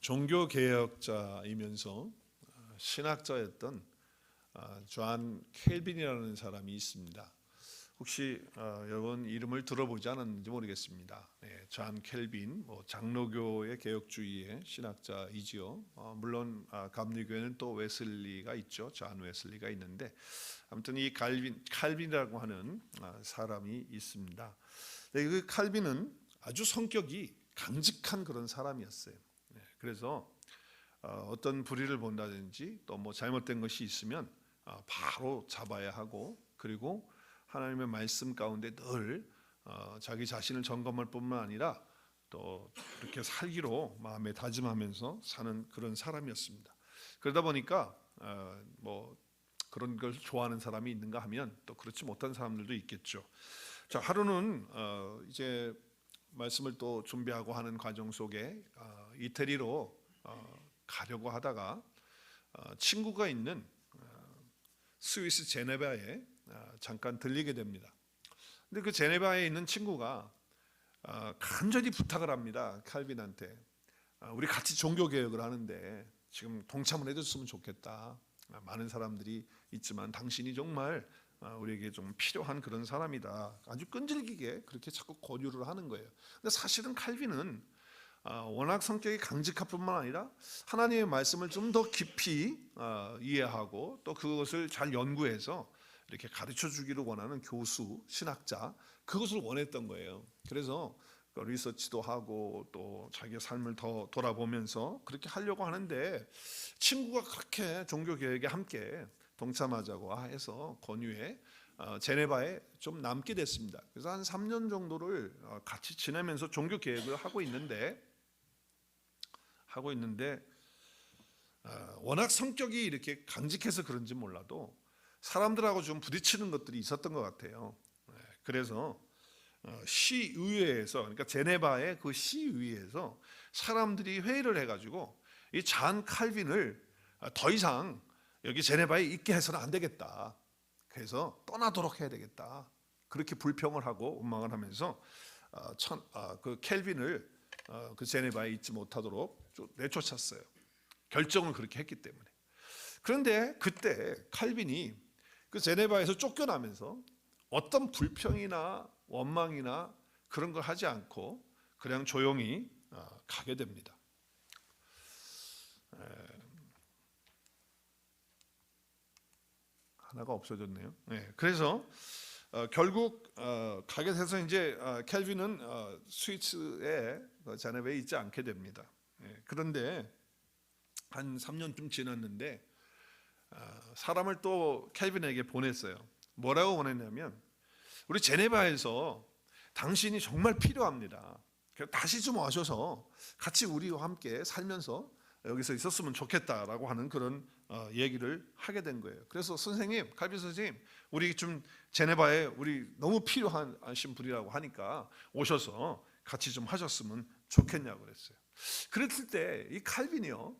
종교개혁자이면서 신학자였던 존 켈빈이라는 사람이 있습니다. 혹시 여러분 이름을 들어보지 않았는지 모르겠습니다. 존 켈빈, 장로교의 개혁주의의 신학자이지요. 물론 감리교회는 또 웨슬리가 있죠. 존 웨슬리가 있는데 아무튼 이 칼빈이라고 하는 사람이 있습니다. 그 칼빈은 아주 성격이 강직한 그런 사람이었어요. 그래서 어떤 불의를 본다든지 또 뭐 잘못된 것이 있으면 바로 잡아야 하고, 그리고 하나님의 말씀 가운데 늘 자기 자신을 점검할 뿐만 아니라 또 그렇게 살기로 마음에 다짐하면서 사는 그런 사람이었습니다. 그러다 보니까 뭐 그런 걸 좋아하는 사람이 있는가 하면 또 그렇지 못한 사람들도 있겠죠. 자, 하루는 이제 말씀을 또 준비하고 하는 과정 속에 이태리로 가려고 하다가 친구가 있는 스위스 제네바에 잠깐 들리게 됩니다. 근데 그 제네바에 있는 친구가 간절히 부탁을 합니다. 칼빈한테. 우리 같이 종교 개혁을 하는데 지금 동참을 해줬으면 좋겠다. 많은 사람들이 있지만 당신이 정말 우리에게 좀 필요한 그런 사람이다. 아주 끈질기게 그렇게 자꾸 권유를 하는 거예요. 근데 사실은 칼빈은 워낙 성격이 강직할 뿐만 아니라 하나님의 말씀을 좀 더 깊이 이해하고 또 그것을 잘 연구해서 이렇게 가르쳐 주기를 원하는 교수, 신학자, 그것을 원했던 거예요. 그래서 리서치도 하고 또 자기의 삶을 더 돌아보면서 그렇게 하려고 하는데 친구가 그렇게 종교개혁에 함께 동참하자고 해서 권유해 제네바에 좀 남게 됐습니다. 그래서 한 3년 정도를 같이 지내면서 종교개혁을 하고 있는데 워낙 성격이 이렇게 강직해서 그런지 몰라도 사람들하고 좀 부딪히는 것들이 있었던 것 같아요. 그래서 시의회에서, 그러니까 제네바의 그 시의회에서 사람들이 회의를 해가지고 이 잔 칼빈을 더 이상 여기 제네바에 있게 해서는 안 되겠다. 그래서 떠나도록 해야 되겠다. 그렇게 불평을 하고 원망을 하면서 그 켈빈을 그 제네바에 있지 못하도록 내쫓았어요. 결정을 그렇게 했기 때문에. 그런데 그때 칼빈이 그 제네바에서 쫓겨나면서 어떤 불평이나 원망이나 그런 걸 하지 않고 그냥 조용히 가게 됩니다. 하나가 없어졌네요. 그래서 결국 가게 돼서 이제 켈빈은 스위스의 제네바에 있지 않게 됩니다. 그런데 한 3년쯤 지났는데 사람을 또 켈빈에게 보냈어요. 뭐라고 보냈냐면 우리 제네바에서 당신이 정말 필요합니다. 다시 좀 와셔서 같이 우리와 함께 살면서 여기서 있었으면 좋겠다라고 하는 그런 얘기를 하게 된 거예요. 그래서 선생님, 칼빈 선생님, 우리 좀 제네바에 우리 너무 필요하신 분이라고 하니까 오셔서 같이 좀 하셨으면 좋겠냐고 그랬어요. 그랬을 때 이 칼빈이요,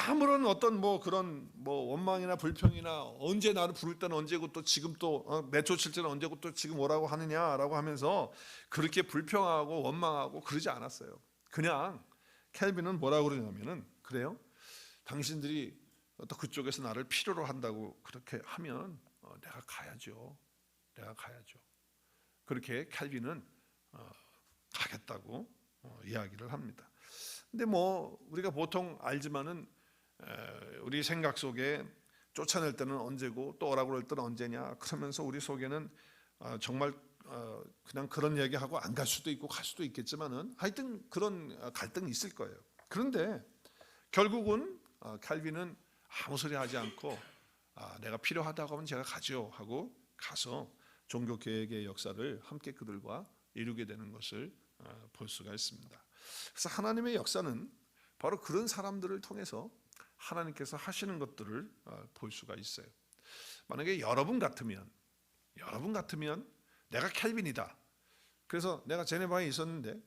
아무런 어떤 뭐 그런 뭐 원망이나 불평이나 언제 나를 부를 때는 언제고 또 지금 또 내쫓을 때는 언제고 또 지금 오라고 하느냐라고 하면서 그렇게 불평하고 원망하고 그러지 않았어요. 그냥 켈빈은 뭐라고 그러냐면은, 그래요? 당신들이 또 그쪽에서 나를 필요로 한다고 그렇게 하면 내가 가야죠. 내가 가야죠. 그렇게 켈빈은 가겠다고 이야기를 합니다. 근데 뭐 우리가 보통 알지만은 우리 생각 속에 쫓아낼 때는 언제고 또 오라고 할 때는 언제냐, 그러면서 우리 속에는 정말 그냥 그런 얘기하고 안 갈 수도 있고 갈 수도 있겠지만은 하여튼 그런 갈등이 있을 거예요. 그런데 결국은 칼빈은 아무 소리 하지 않고 내가 필요하다고 하면 제가 가죠 하고 가서 종교개혁의 역사를 함께 그들과 이루게 되는 것을 볼 수가 있습니다. 그래서 하나님의 역사는 바로 그런 사람들을 통해서 하나님께서 하시는 것들을 볼 수가 있어요. 만약에 여러분 같으면 내가 켈빈이다. 그래서 내가 제네바에 있었는데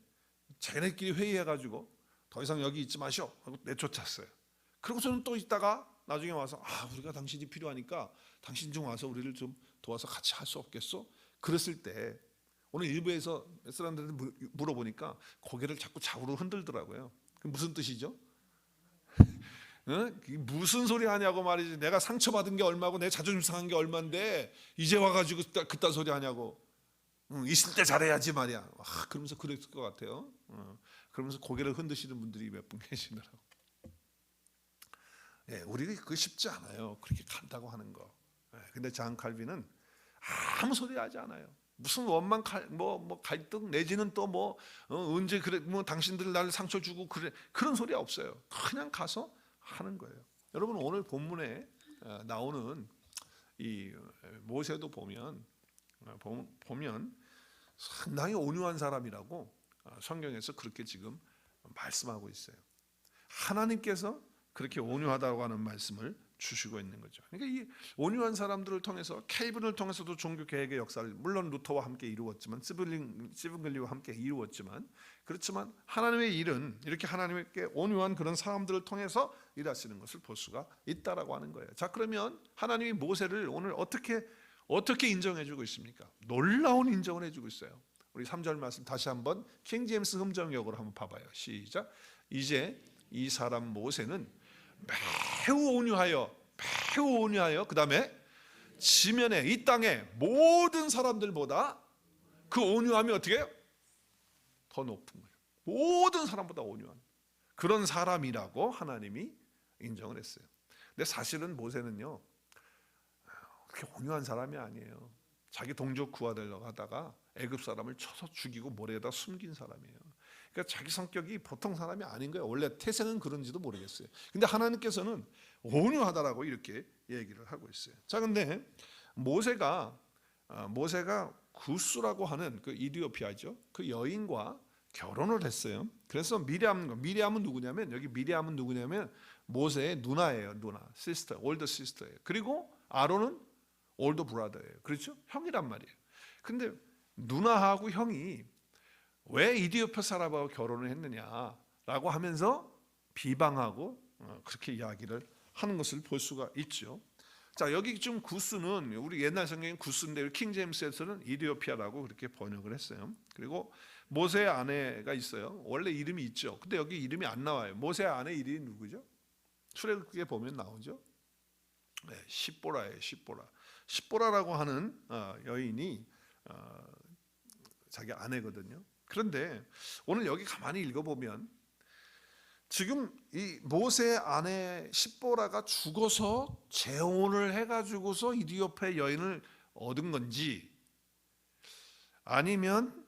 자기네끼리 회의해가지고 더 이상 여기 있지 마시오 하고 내쫓았어요. 그러고서는 또 있다가 나중에 와서 우리가 당신이 필요하니까 당신 좀 와서 우리를 좀 도와서 같이 할 수 없겠어? 그랬을 때 오늘 일부에서 몇 사람들한테 물어보니까 고개를 자꾸 좌우로 흔들더라고요. 무슨 뜻이죠? 이게 무슨 소리 하냐고 말이지. 내가 상처받은 게 얼마고 내 자존심 상한 게 얼만데 이제 와가지고 그딴 소리 하냐고. 있을 때 잘해야지 말이야. 그러면서 그랬을 것 같아요. 그러면서 고개를 흔드시는 분들이 몇 분 계시더라고. 예, 우리가 그거 쉽지 않아요. 그렇게 간다고 하는 거. 근데 잔 칼빈은 아무 소리 하지 않아요. 무슨 원망 뭐 갈등 내지는 또 뭐 언제 그래 뭐 당신들 나를 상처 주고 그래 그런 소리 없어요. 그냥 가서 하는 거예요. 여러분 오늘 본문에 나오는 이 모세도 보면 상당히 온유한 사람이라고 성경에서 그렇게 지금 말씀하고 있어요. 하나님께서 그렇게 온유하다고 하는 말씀을 주시고 있는 거죠. 그러니까 이 온유한 사람들을 통해서 켈빈을 통해서도 종교 개혁의 역사를 물론 루터와 함께 이루었지만 스븐글리와 함께 이루었지만 그렇지만 하나님의 일은 이렇게 하나님께 온유한 그런 사람들을 통해서 일하시는 것을 볼 수가 있다라고 하는 거예요. 자, 그러면 하나님이 모세를 오늘 어떻게 인정해주고 있습니까? 놀라운 인정을 해주고 있어요. 우리 3절 말씀 다시 한번 킹 제임스 흠정역으로 한번 봐봐요. 시작. 이제 이 사람 모세는 매우 온유하여 그 다음에 지면에 이 땅의 모든 사람들보다 그 온유함이 어떻게 해요? 더 높은 거예요. 모든 사람보다 온유한 그런 사람이라고 하나님이 인정을 했어요. 근데 사실은 모세는요 그렇게 온유한 사람이 아니에요. 자기 동족 구하려고 하다가 애굽 사람을 쳐서 죽이고 모래에다 숨긴 사람이에요. 그러니까 자기 성격이 보통 사람이 아닌 거예요. 원래 태생은 그런지도 모르겠어요. 근데 하나님께서는 온유하다라고 이렇게 얘기를 하고 있어요. 자, 근데 모세가 구스라고 하는 그 이디오피아죠. 그 여인과 결혼을 했어요. 그래서 미리암은 누구냐면 여기 미리암은 누구냐면 모세의 누나예요. 누나, 시스터, 올더 시스터예요. 그리고 아론은 올더 브라더예요. 그렇죠? 형이란 말이에요. 근데 누나하고 형이 왜 이디오피아 사람하고 결혼을 했느냐라고 하면서 비방하고 그렇게 이야기를 하는 것을 볼 수가 있죠. 자, 여기 지금 구스는 우리 옛날 성경엔 구스인데 킹 제임스에서는 이디오피아라고 그렇게 번역을 했어요. 그리고 모세의 아내가 있어요. 원래 이름이 있죠. 근데 여기 이름이 안 나와요. 모세의 아내 이름이 누구죠? 출애굽기에 보면 나오죠. 네, 십보라예요. 십보라라고 하는 여인이 자기 아내거든요. 그런데 오늘 여기 가만히 읽어보면 지금 이 모세의 아내 십보라가 죽어서 재혼을 해가지고서 이디오피아 여인을 얻은 건지 아니면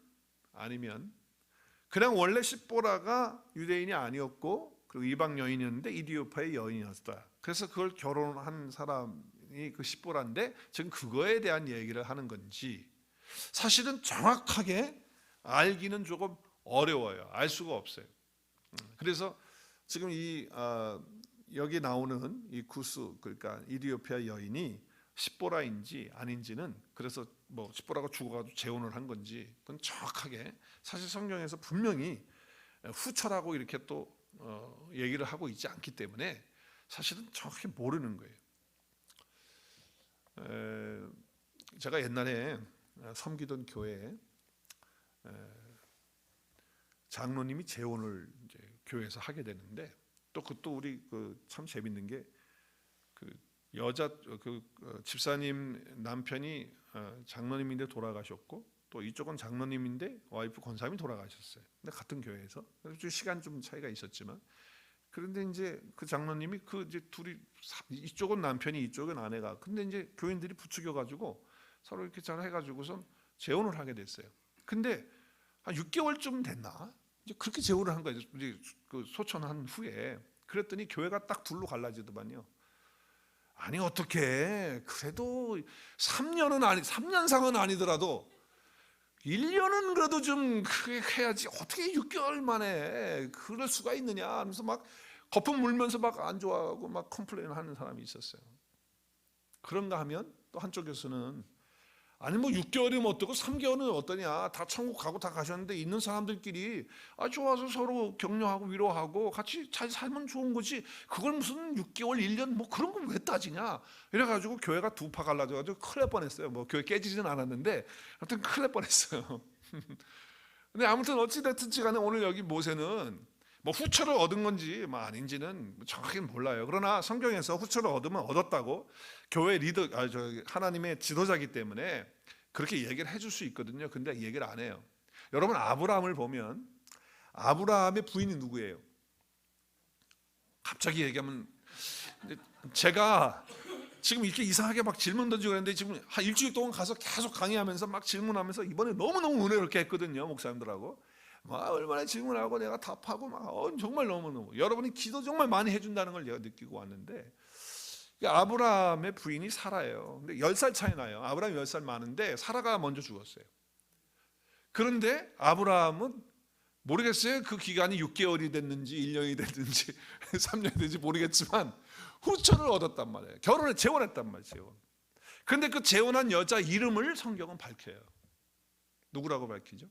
그냥 원래 십보라가 유대인이 아니었고 그리고 이방 여인이었는데 이디오피아의 여인이었다. 그래서 그걸 결혼한 사람이 그 십보라인데 지금 그거에 대한 얘기를 하는 건지 사실은 정확하게 알기는 조금 어려워요. 알 수가 없어요. 그래서 지금 여기 나오는 이 구스 그러니까 이디오피아 여인이 십보라인지 아닌지는 그래서 뭐 십보라가 죽어가지고 재혼을 한 건지 그건 정확하게 사실 성경에서 분명히 후처라고 이렇게 또 얘기를 하고 있지 않기 때문에 사실은 정확히 모르는 거예요. 제가 옛날에 섬기던 교회에 장로님이 재혼을 이제 교회에서 하게 되는데 또 그것도 우리 참 재밌는 게 그 여자 집사님 남편이 장로님인데 돌아가셨고 또 이쪽은 장로님인데 와이프 권사님이 돌아가셨어요. 근데 같은 교회에서 시간 좀 차이가 있었지만 그런데 이제 그 장로님이 이제 둘이 이쪽은 남편이 이쪽은 아내가 근데 이제 교인들이 부추겨 가지고 서로 이렇게 잘 해가지고선 재혼을 하게 됐어요. 근데 한 6개월쯤 됐나? 이제 그렇게 재혼을 한 거예요. 이제 그 소천한 후에. 그랬더니 교회가 딱 둘로 갈라지더만요. 아니 어떻게 그래도 3년상은 아니더라도 1년은 그래도 좀 크게 해야지 어떻게 6개월 만에 그럴 수가 있느냐 하면서 막 거품 물면서 막 안 좋아하고 막 컴플레인 하는 사람이 있었어요. 그런가 하면 또 한쪽에서는 아니 뭐 6개월이면 어떻고 3개월은 어떠냐 다 천국 가고 다 가셨는데 있는 사람들끼리 좋아서 서로 격려하고 위로하고 같이 잘 살면 좋은 거지 그걸 무슨 6개월 1년 뭐 그런 걸 왜 따지냐 이래가지고 교회가 두 파 갈라져가지고 큰일 날 뻔했어요. 뭐 교회 깨지진 않았는데 아무튼 큰일 날 뻔했어요. 근데 아무튼 어찌됐든지 간에 오늘 여기 모세는 뭐 후처를 얻은 건지 뭐 아닌지는 정확히는 몰라요. 그러나 성경에서 후처를 얻으면 얻었다고 교회 리더, 하나님의 지도자이기 때문에 그렇게 얘기를 해줄 수 있거든요. 근데 얘기를 안 해요. 여러분 아브라함을 보면 아브라함의 부인이 누구예요? 갑자기 얘기하면 제가 지금 이렇게 이상하게 막 질문 던지고 그랬는데 지금 한 일주일 동안 가서 계속 강의하면서 막 질문하면서 이번에 너무너무 은혜롭게 했거든요. 목사님들하고 막 얼마나 질문하고 내가 답하고 막 정말 너무너무 여러분이 기도 정말 많이 해준다는 걸 제가 느끼고 왔는데 아브라함의 부인이 사라예요. 근데 10살 차이 나요. 아브라함이 10살 많은데 사라가 먼저 죽었어요. 그런데 아브라함은 모르겠어요. 그 기간이 6개월이 됐는지 1년이 됐는지 3년이 됐는지 모르겠지만 후처를 얻었단 말이에요. 결혼에 재혼했단 말이에요. 그런데 그 재혼한 여자 이름을 성경은 밝혀요. 누구라고 밝히죠?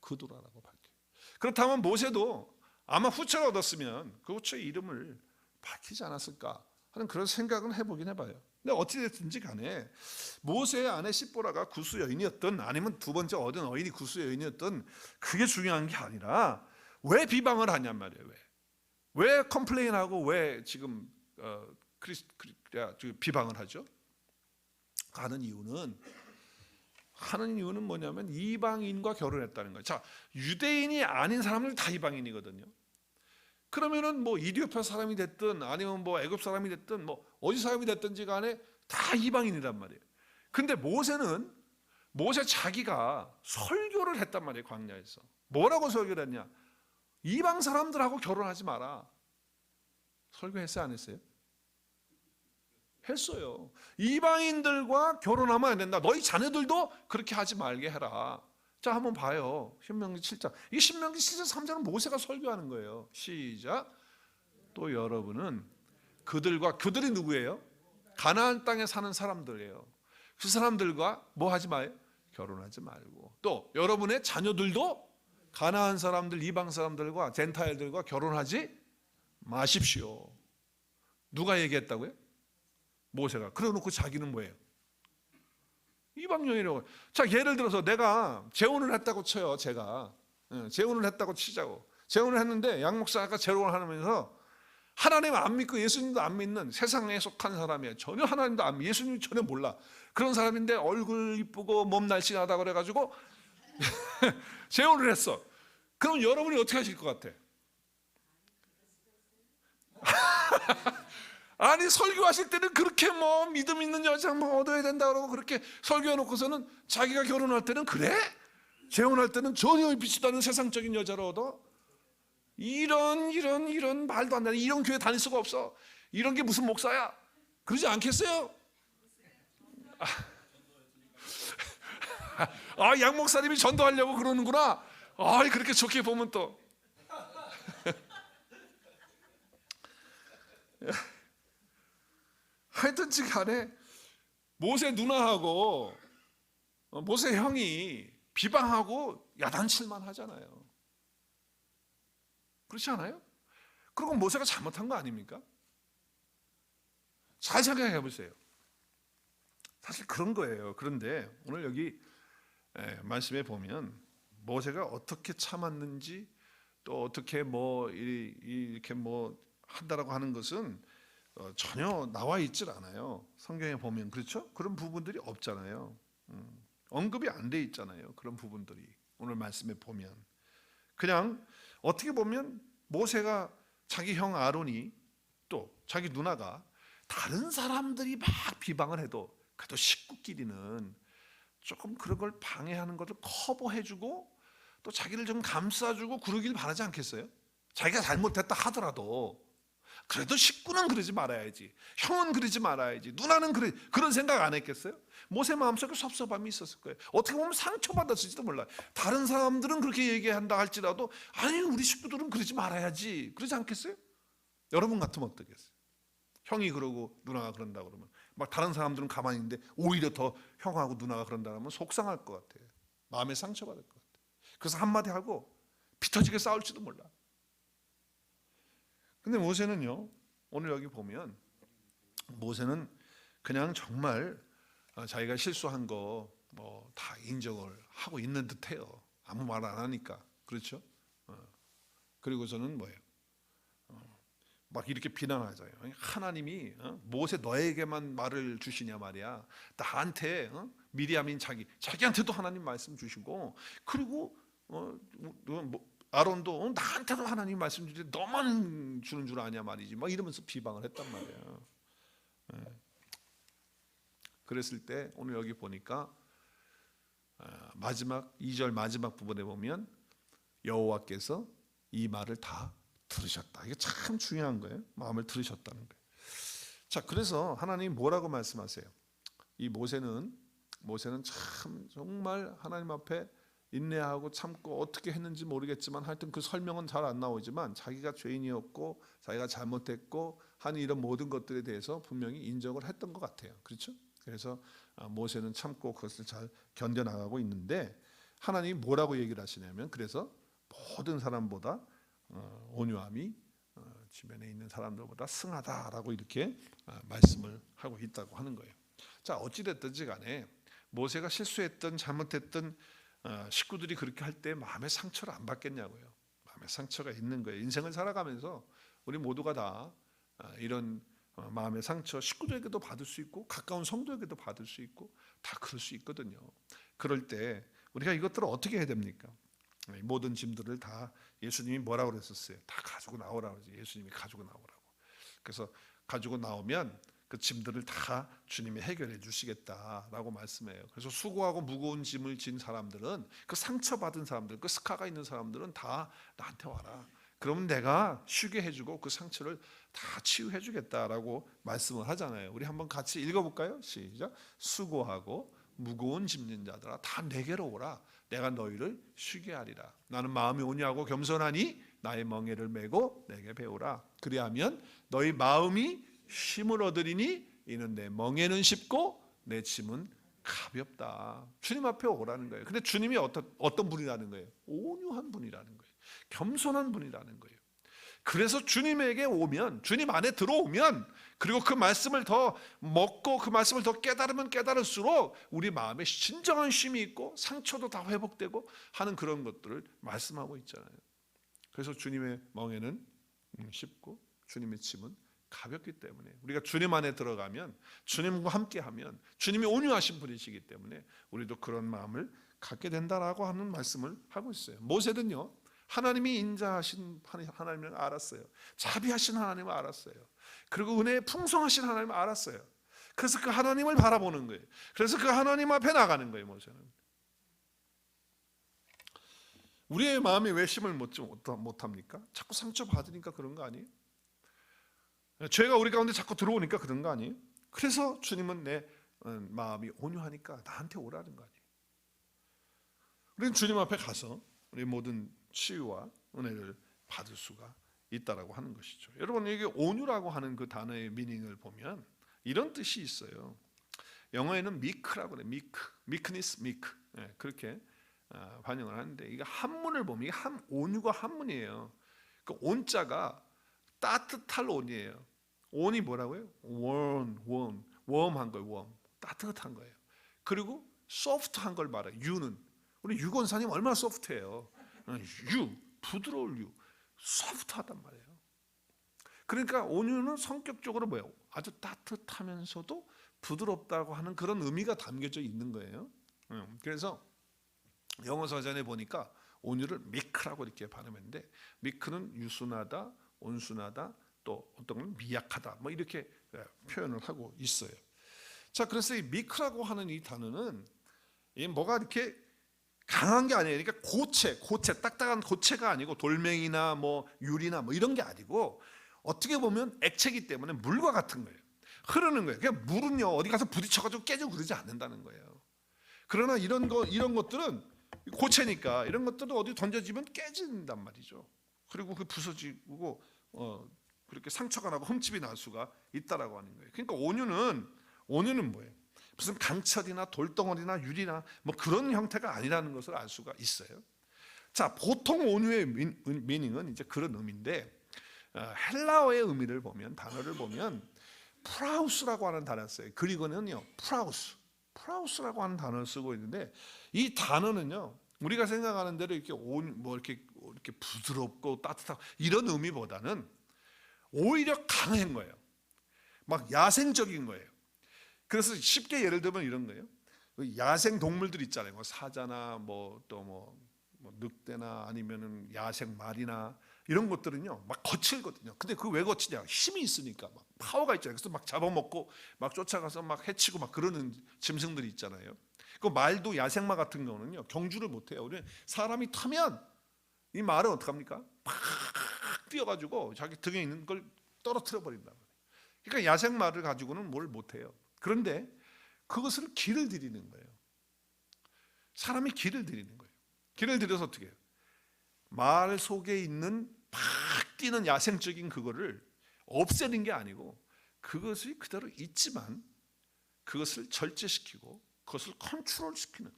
그도라라고 밝혀요. 그렇다면 모세도 아마 후처를 얻었으면 그 후처의 이름을 밝히지 않았을까 하는 그런 생각은 해보긴 해봐요. 근데 어찌됐든지 간에 모세의 아내 시보라가 구수 여인이었든 아니면 두 번째 얻은 어인이 구수 여인이었든 그게 중요한 게 아니라 왜 비방을 하냔 말이에요. 왜 컴플레인하고 왜 지금 비방을 하죠? 하는 이유는 뭐냐면 이방인과 결혼했다는 거예요. 자, 유대인이 아닌 사람들 다 이방인이거든요. 그러면은 뭐 이디오피아 사람이 됐든 아니면 뭐 애굽 사람이 됐든 뭐 어디 사람이 됐든지 간에 다 이방인이란 말이에요. 근데 모세 자기가 설교를 했단 말이에요. 광야에서 뭐라고 설교를 했냐? 이방 사람들하고 결혼하지 마라. 설교했어요, 안 했어요? 했어요. 이방인들과 결혼하면 안 된다. 너희 자녀들도 그렇게 하지 말게 해라. 자, 한번 봐요. 신명기 7장. 이 신명기 7장 3장은 모세가 설교하는 거예요. 시작. 또 여러분은 그들이 누구예요? 가나안 땅에 사는 사람들이에요. 그 사람들과 뭐 하지 마요? 결혼하지 말고. 또 여러분의 자녀들도 가나안 사람들, 이방 사람들과 젠타일들과 결혼하지 마십시오. 누가 얘기했다고요? 모세가. 그래놓고 자기는 뭐예요? 이방인이라고. 자, 예를 들어서 내가 재혼을 했다고 쳐요. 제가 재혼을 했다고 치자고. 재혼을 했는데 양 목사가 재혼을 하면서 하나님 안 믿고 예수님도 안 믿는 세상에 속한 사람이에요. 전혀 하나님도 안 믿고 예수님 전혀 몰라. 그런 사람인데 얼굴 이쁘고 몸 날씬하다 그래가지고 재혼을 했어. 그럼 여러분이 어떻게 하실 것 같아? 아니, 설교하실 때는 그렇게 뭐 믿음 있는 여자 뭐 얻어야 된다 그러고 그렇게 설교해 놓고서는 자기가 결혼할 때는 그래? 재혼할 때는 전혀 빛이 나는 세상적인 여자를 얻어? 이런 말도 안 되는 이런 교회 다닐 수가 없어. 이런 게 무슨 목사야? 그러지 않겠어요? 양 목사님이 전도하려고 그러는구나. 그렇게 좋게 보면 또 하여튼지 간에 모세 누나하고 모세 형이 비방하고 야단칠만 하잖아요. 그렇지 않아요? 그리고 모세가 잘못한 거 아닙니까? 잘 생각해 보세요. 사실 그런 거예요. 그런데 오늘 여기 말씀에 보면 모세가 어떻게 참았는지 또 어떻게 이렇게 한다라고 하는 것은 전혀 나와 있질 않아요. 성경에 보면. 그렇죠? 그런 부분들이 없잖아요. 언급이 안 돼 있잖아요. 그런 부분들이 오늘 말씀에 보면 그냥 어떻게 보면 모세가 자기 형 아론이 또 자기 누나가 다른 사람들이 막 비방을 해도 그래도 식구끼리는 조금 그런 걸 방해하는 것을 커버해주고 또 자기를 좀 감싸주고 그러길 바라지 않겠어요? 자기가 잘못했다 하더라도 그래도 식구는 그러지 말아야지, 형은 그러지 말아야지, 누나는 그런 생각 안 했겠어요? 모세 마음속에 섭섭함이 있었을 거예요. 어떻게 보면 상처받았을지도 몰라요. 다른 사람들은 그렇게 얘기한다 할지라도 아니 우리 식구들은 그러지 말아야지 그러지 않겠어요? 여러분 같으면 어떻겠어요? 형이 그러고 누나가 그런다 그러면 막 다른 사람들은 가만히 있는데 오히려 더 형하고 누나가 그런다 그러면 속상할 것 같아요. 마음에 상처받을 것 같아요. 그래서 한마디 하고 피 터지게 싸울지도 몰라. 근데 모세는요, 오늘 여기 보면 모세는 그냥 정말 자기가 실수한 거 다 인정을 하고 있는 듯해요. 아무 말 안 하니까. 그렇죠? 그리고서는 뭐예요? 막 이렇게 비난하잖아요. 하나님이 모세 너에게만 말을 주시냐 말이야. 나한테 미리암인 자기한테도 하나님 말씀 주시고, 그리고 아론도 나한테도 하나님 말씀 주시는데 너만 주는 줄 아냐 말이지. 막 이러면서 비방을 했단 말이에요. 그랬을 때 오늘 여기 보니까 마지막 2절 마지막 부분에 보면 여호와께서 이 말을 다 들으셨다. 이게 참 중요한 거예요. 마음을 들으셨다는 거예요. 자, 그래서 하나님이 뭐라고 말씀하세요? 이 모세는 참 정말 하나님 앞에 인내하고 참고 어떻게 했는지 모르겠지만 하여튼 그 설명은 잘 안 나오지만 자기가 죄인이었고 자기가 잘못했고 하는 이런 모든 것들에 대해서 분명히 인정을 했던 것 같아요. 그렇죠? 그래서 모세는 참고 그것을 잘 견뎌나가고 있는데 하나님이 뭐라고 얘기를 하시냐면, 그래서 모든 사람보다 온유함이 주변에 있는 사람들보다 승하다라고 이렇게 말씀을 하고 있다고 하는 거예요. 자, 어찌됐든지 간에 모세가 실수했던 잘못했던 식구들이 그렇게 할 때 마음의 상처를 안 받겠냐고요. 마음의 상처가 있는 거예요. 인생을 살아가면서 우리 모두가 다 이런 마음의 상처 식구들에게도 받을 수 있고 가까운 성도에게도 받을 수 있고 다 그럴 수 있거든요. 그럴 때 우리가 이것들을 어떻게 해야 됩니까? 모든 짐들을 다 예수님이 뭐라고 그랬었어요? 다 가지고 나오라고 그러지. 예수님이 가지고 나오라고. 그래서 가지고 나오면 그 짐들을 다 주님이 해결해 주시겠다라고 말씀해요. 그래서 수고하고 무거운 짐을 진 사람들은, 그 상처받은 사람들, 그 스카가 있는 사람들은 다 나한테 와라. 그러면 내가 쉬게 해주고 그 상처를 다 치유해 주겠다라고 말씀을 하잖아요. 우리 한번 같이 읽어볼까요? 시작. 수고하고 무거운 짐진 자들아 다 내게로 오라. 내가 너희를 쉬게 하리라. 나는 마음이 온유하고 겸손하니 나의 멍에를 메고 내게 배우라. 그리하면 너희 마음이 쉼을 얻으리니 이는 내 멍에는 쉽고 내 짐은 가볍다. 주님 앞에 오라는 거예요. 근데 주님이 어떤 분이라는 거예요? 온유한 분이라는 거예요. 겸손한 분이라는 거예요. 그래서 주님에게 오면, 주님 안에 들어오면, 그리고 그 말씀을 더 먹고 그 말씀을 더 깨달으면 깨달을수록 우리 마음에 진정한 쉼이 있고 상처도 다 회복되고 하는 그런 것들을 말씀하고 있잖아요. 그래서 주님의 멍에는 쉽고 주님의 짐은 가볍기 때문에 우리가 주님 안에 들어가면, 주님과 함께하면 주님이 온유하신 분이시기 때문에 우리도 그런 마음을 갖게 된다라고 하는 말씀을 하고 있어요. 모세는요, 하나님이 인자하신 하나님을 알았어요. 자비하신 하나님을 알았어요. 그리고 은혜에 풍성하신 하나님을 알았어요. 그래서 그 하나님을 바라보는 거예요. 그래서 그 하나님 앞에 나가는 거예요. 모세는. 우리의 마음이 왜 쉼을 못합니까? 자꾸 상처받으니까 그런 거 아니에요? 죄가 우리 가운데 자꾸 들어오니까 그런 거 아니에요? 그래서 주님은 내 마음이 온유하니까 나한테 오라는 거 아니에요? 우리는 주님 앞에 가서 우리 모든 치유와 은혜를 받을 수가 있다라고 하는 것이죠. 여러분, 이게 온유라고 하는 그 단어의 미닝을 보면 이런 뜻이 있어요. 영어에는 meek라고 그래. meekness, meek. 그렇게 반영을 하는데, 이게 한문을 보면 이게 온유가 한문이에요. 그 온자가 따뜻할 온이에요. 온이 뭐라고요? 웜한 거예요. 웜, 따뜻한 거예요. 그리고 soft한 걸 말해요. 유는, 우리 유 권사님 얼마나 소프트해요. 부드러울 유, 소프트하단 말이에요. 그러니까 온유는 성격적으로 뭐예요? 아주 따뜻하면서도 부드럽다고 하는 그런 의미가 담겨져 있는 거예요. 그래서 영어 서전에 보니까 온유를 미크라고 이렇게 발음했는데, 미크는 유순하다, 온순하다, 또 어떤 건 미약하다, 뭐 이렇게 표현을 하고 있어요. 자, 그래서 이 미크라고 하는 이 단어는 뭐가 이렇게 강한 게 아니에요. 그러니까 고체, 딱딱한 고체가 아니고 돌멩이나 뭐 유리나 뭐 이런 게 아니고, 어떻게 보면 액체이기 때문에 물과 같은 거예요. 흐르는 거예요. 그냥 물은요, 어디 가서 부딪혀가지고 깨지고 그러지 않는다는 거예요. 그러나 이런 것들은 고체니까 이런 것들은 어디 던져지면 깨진단 말이죠. 그리고 그 부서지고 그렇게 상처가 나고 흠집이 날 수가 있다라고 하는 거예요. 그러니까 온유는 뭐예요? 무슨 강철이나 돌덩어리나 유리나 뭐 그런 형태가 아니라는 것을 알 수가 있어요. 자, 보통 온유의 미닝은 이제 그런 의미인데, 헬라어의 의미를 보면, 단어를 보면 프라우스라고 하는 단어를 써요. 그리고는요, 프라우스라고 하는 단어를 쓰고 있는데, 이 단어는요, 우리가 생각하는 대로 이렇게 뭐 이렇게 부드럽고 따뜻하고 이런 의미보다는 오히려 강한 거예요. 막 야생적인 거예요. 그래서 쉽게 예를 들면 이런 거예요. 야생 동물들 있잖아요. 뭐 사자나 뭐 또 뭐 늑대나 아니면은 야생 말이나 이런 것들은요 막 거칠거든요. 근데 그 왜 거치냐? 힘이 있으니까 막 파워가 있잖아요. 그래서 막 잡아먹고 막 쫓아가서 막 해치고 막 그러는 짐승들이 있잖아요. 그 말도 야생말 같은 경우는요 경주를 못해요. 우리 사람이 타면 이 말은 어떡합니까? 팍 뛰어가지고 자기 등에 있는 걸 떨어뜨려 버린다. 그러니까 야생말을 가지고는 뭘 못해요. 그런데 그것을 길을 들이는 거예요. 사람이 길을 들이는 거예요. 길을 들여서 어떻게 해요? 말 속에 있는 팍 뛰는 야생적인 그거를 없애는 게 아니고 그것이 그대로 있지만 그것을 절제시키고 그것을 컨트롤시키는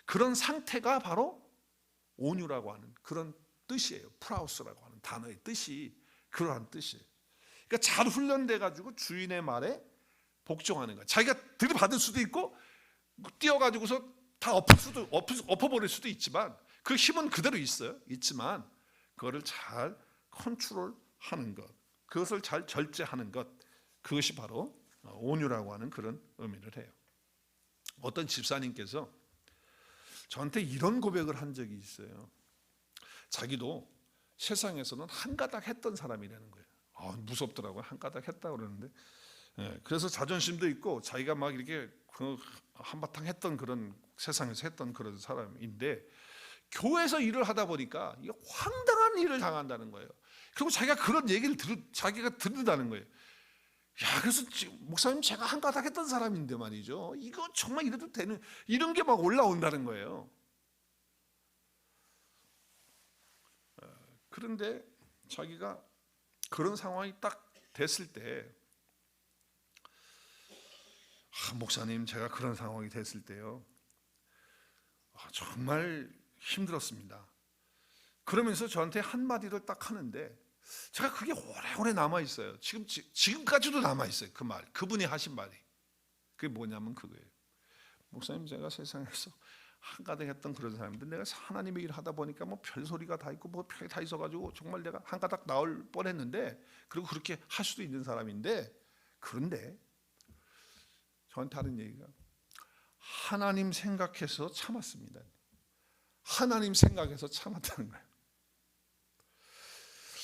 그런 상태가 바로 온유라고 하는 그런 뜻이에요. 프라우스라고 하는 단어의 뜻이 그러한 뜻이에요. 그러니까 잘 훈련돼 가지고 주인의 말에 복종하는 거야. 자기가 들이받을 수도 있고 뛰어가지고서 다 엎어버릴 수도 있지만 그 힘은 그대로 있지만 그거를 잘 컨트롤하는 것, 그것을 잘 절제하는 것, 그것이 바로 온유라고 하는 그런 의미를 해요. 어떤 집사님께서 저한테 이런 고백을 한 적이 있어요. 자기도 세상에서는 한가닥 했던 사람이라는 거예요. 무섭더라고요. 한가닥 했다고 그러는데 그래서 자존심도 있고 자기가 막 이렇게 한바탕 했던 그런 세상에서 했던 그런 사람인데 교회에서 일을 하다 보니까 이게 황당한 일을 당한다는 거예요. 그리고 자기가 그런 얘기를 자기가 듣는다는 거예요. 야, 그래서 목사님 제가 한가닥 했던 사람인데 말이죠. 이거 정말 이래도 되는 이런 게 막 올라온다는 거예요. 그런데 자기가 그런 상황이 딱 됐을 때 목사님 제가 그런 상황이 됐을 때요 정말 힘들었습니다. 그러면서 저한테 한마디를 딱 하는데 제가 그게 오래오래 남아있어요. 지금까지도 남아있어요. 그 말, 그분이 하신 말이. 그게 뭐냐면 그거예요. 목사님 제가 세상에서 한가닥 했던 그런 사람인데 내가 하나님의 일 하다 보니까 뭐 별소리가 다 있고 뭐 별이 다 있어가지고 정말 내가 한가닥 나올 뻔했는데 그리고 그렇게 할 수도 있는 사람인데 그런데 저한테 하는 얘기가 하나님 생각해서 참았습니다. 하나님 생각해서 참았다는 거예요.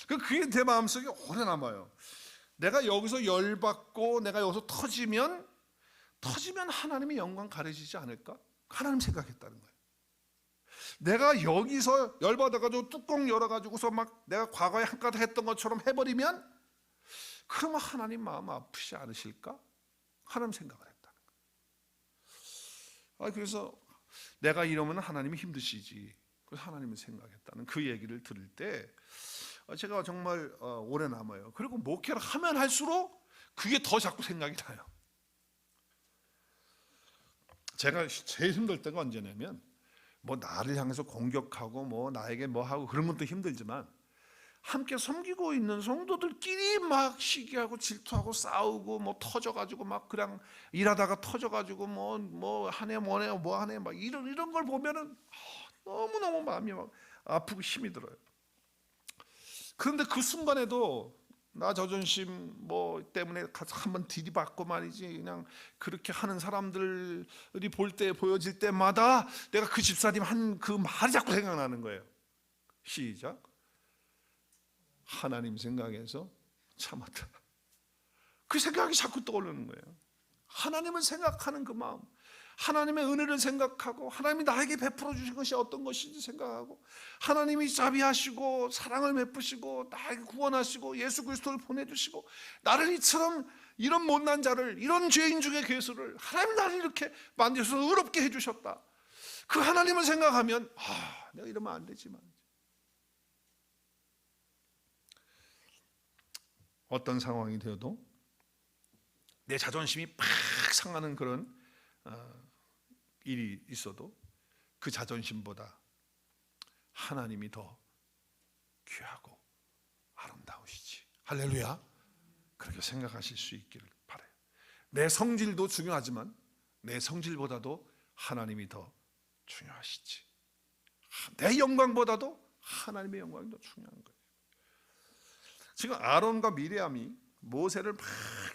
그게 내 마음속에 오래 남아요. 내가 여기서 열받고 내가 여기서 터지면 하나님의 영광 가려지지 않을까? 하나님 생각했다는 거예요. 내가 여기서 열받아가지고 뚜껑 열어가지고서 막 내가 과거에 한가닥 했던 것처럼 해버리면 그러면 하나님 마음 아프지 않으실까? 하나님 생각을 했다는 거예요. 그래서 내가 이러면 하나님이 힘드시지. 그래서 하나님을 생각했다는 그 얘기를 들을 때 제가 정말 오래 남아요. 그리고 목회를 하면 할수록 그게 더 자꾸 생각이 나요. 제가 제일 힘들 때가 언제냐면 뭐 나를 향해서 공격하고 뭐 나에게 뭐 하고 그런 것도 힘들지만 함께 섬기고 있는 성도들끼리 막 시기하고 질투하고 싸우고 뭐 터져가지고 막 그냥 일하다가 터져가지고 뭐 하네 뭐네 뭐 하네 막 이런 걸 보면은 너무너무 마음이 막 아프고 힘이 들어요. 그런데 그 순간에도 나 자존심 뭐 때문에 가서 한번 들이받고 말이지 그냥 그렇게 하는 사람들이 보여질 때마다 내가 그 집사님 한 그 말이 자꾸 생각나는 거예요. 시작. 하나님 생각해서 참았다. 그 생각이 자꾸 떠오르는 거예요. 하나님을 생각하는 그 마음, 하나님의 은혜를 생각하고 하나님이 나에게 베풀어 주신 것이 어떤 것인지 생각하고 하나님이 자비하시고 사랑을 베푸시고 나에게 구원하시고 예수 그리스도를 보내주시고 나를 이처럼 이런 못난 자를 이런 죄인 중에 괴수를 하나님 나를 이렇게 만드셔서 의롭게 해주셨다. 그 하나님을 생각하면 내가 이러면 안 되지만 어떤 상황이 되어도 내 자존심이 팍 상하는 그런 일이 있어도 그 자존심보다 하나님이 더 귀하고 아름다우시지. 할렐루야. 그렇게 생각하실 수 있기를 바라요. 내 성질도 중요하지만 내 성질보다도 하나님이 더 중요하시지. 내 영광보다도 하나님의 영광이 더 중요한 거예요. 지금 아론과 미리암이 모세를 막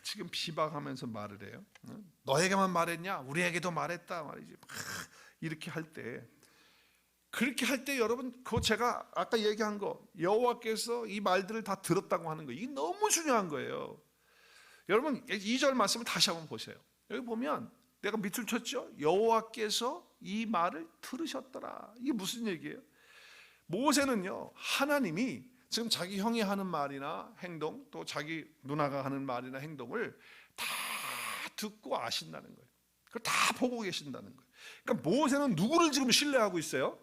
지금 비방하면서 말을 해요. 너에게만 말했냐? 우리에게도 말했다 말이지. 막 이렇게 할 때, 그렇게 할 때 여러분, 그 제가 아까 얘기한 거, 여호와께서 이 말들을 다 들었다고 하는 거, 이게 너무 중요한 거예요. 여러분 2절 말씀을 다시 한번 보세요. 여기 보면 내가 밑줄 쳤죠? 여호와께서 이 말을 들으셨더라. 이게 무슨 얘기예요? 모세는요, 하나님이 지금 자기 형이 하는 말이나 행동, 또 자기 누나가 하는 말이나 행동을 다 듣고 아신다는 거예요. 그걸 다 보고 계신다는 거예요. 그러니까 모세는 누구를 지금 신뢰하고 있어요?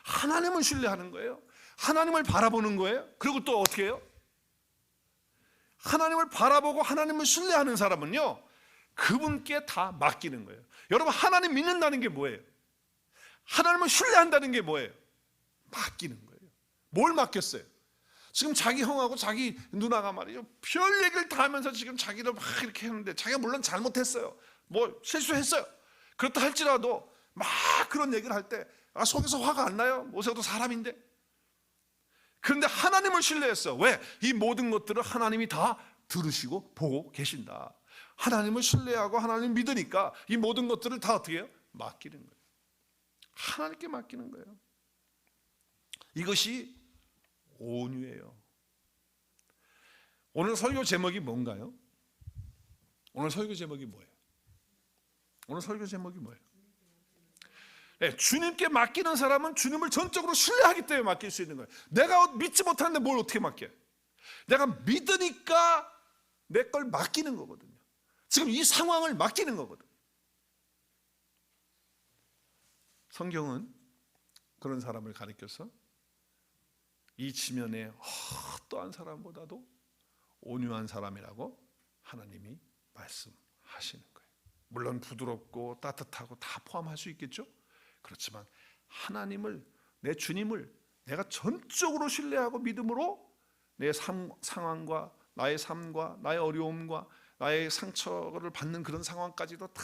하나님을 신뢰하는 거예요. 하나님을 바라보는 거예요. 그리고 또 어떻게 해요? 하나님을 바라보고 하나님을 신뢰하는 사람은요, 그분께 다 맡기는 거예요. 여러분, 하나님 믿는다는 게 뭐예요? 하나님을 신뢰한다는 게 뭐예요? 맡기는 거예요. 뭘 맡겼어요? 지금 자기 형하고 자기 누나가 말이죠, 별 얘기를 다 하면서 지금 자기를 막 이렇게 했는데, 자기가 물론 잘못했어요, 뭐 실수했어요. 그렇다 할지라도 막 그런 얘기를 할 때 속에서 화가 안 나요? 모세도 사람인데. 그런데 하나님을 신뢰했어. 왜? 이 모든 것들을 하나님이 다 들으시고 보고 계신다. 하나님을 신뢰하고 하나님 믿으니까 이 모든 것들을 다 어떻게 해요? 맡기는 거예요. 하나님께 맡기는 거예요. 이것이 온유예요. 오늘 설교 제목이 뭔가요? 오늘 설교 제목이 뭐예요? 오늘 설교 제목이 뭐예요? 네, 주님께 맡기는 사람은 주님을 전적으로 신뢰하기 때문에 맡길 수 있는 거예요. 내가 믿지 못하는데 뭘 어떻게 맡겨요? 내가 믿으니까 내 걸 맡기는 거거든요. 지금 이 상황을 맡기는 거거든요. 성경은 그런 사람을 가리켜서 이 지면에 어떠한 사람보다도 온유한 사람이라고 하나님이 말씀하시는 거예요. 물론 부드럽고 따뜻하고 다 포함할 수 있겠죠. 그렇지만 하나님을, 내 주님을 내가 전적으로 신뢰하고 믿음으로 내 상황과 나의 삶과 나의 어려움과 나의 상처를 받는 그런 상황까지도 다